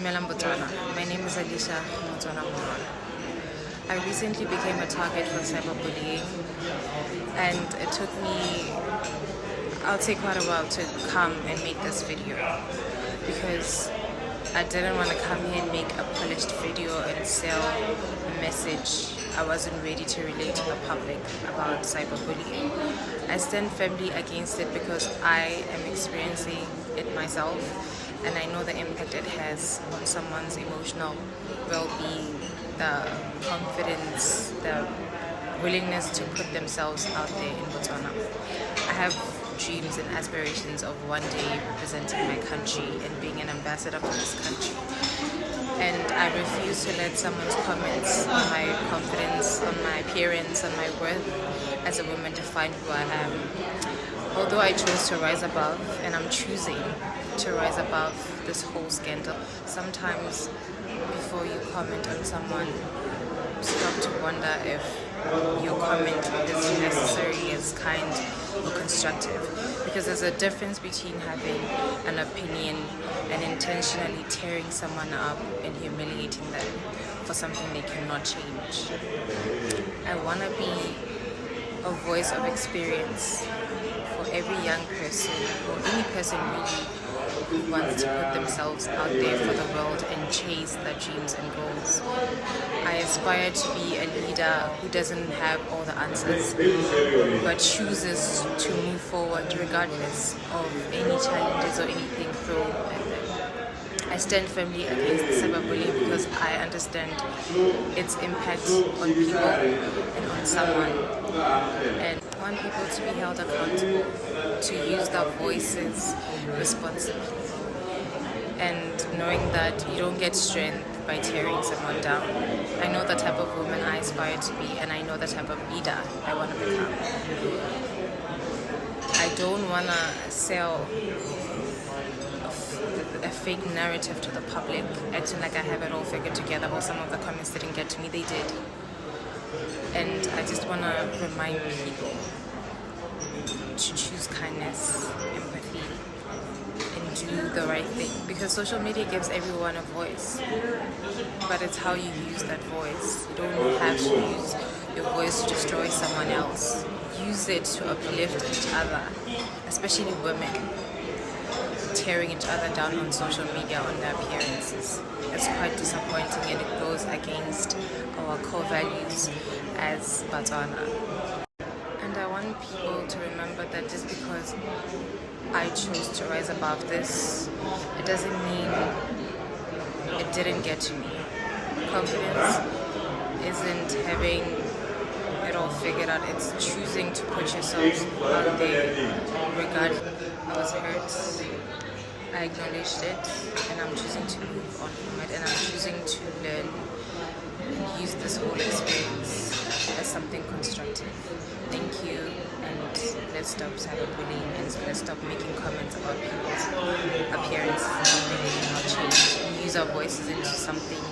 My name is Alicia Ramorwa. I recently became a target for cyberbullying, and it took me, I'll say, quite a while to come and make this video because I didn't want to come here and make a polished video and sell a message. I wasn't ready to relate to the public about cyberbullying. I stand firmly against it because I am experiencing it myself, and I know the impact it has on someone's emotional well-being, the confidence, the willingness to put themselves out there in Botswana. I have dreams and aspirations of one day representing my country and being an ambassador for this country. And I refuse to let someone's comments on my confidence, on my appearance, on my worth as a woman define who I am. Although I chose to rise above, and I'm choosing to rise above this whole scandal, sometimes before you comment on someone, stop to wonder if your comment is necessary, is kind or constructive, because there's a difference between having an opinion and intentionally tearing someone up and humiliating them for something they cannot change. I want to be a voice of experience for every young person or any person really who wants to put themselves out there for the world and chase their dreams and goals. I aspire to be a leader who doesn't have all the answers, but chooses to move forward regardless of any challenges or anything thrown at them. I stand firmly against cyberbullying because I understand its impact on people and on someone, and I want people to be held accountable, to use their voices responsibly, and knowing that you don't get strength by tearing someone down. I know the type of woman I aspire to be, and I know the type of leader I want to become. I don't want to sell a fake narrative to the public, acting like I have it all figured together, or some of the comments didn't get to me, they did. And I just want to remind people to choose kindness, empathy, and do the right thing, because social media gives everyone a voice, but it's how you use that voice. You don't have to use your voice to destroy someone else. Use it to uplift each other, especially women. Tearing each other down on social media on their appearances. It's quite disappointing, and it goes against our core values as Botswana. And I want people to remember that just because I chose to rise above this, it doesn't mean it didn't get to me. Confidence isn't having it all figured out, it's choosing to put yourself out there regardless. I was hurt, I acknowledged it, and I'm choosing to move on from it, and I'm choosing to learn and use this whole experience as something constructive. Thank you, and let's stop cyberbullying, and let's stop making comments about people's appearances and something they cannot change, and use our voices into something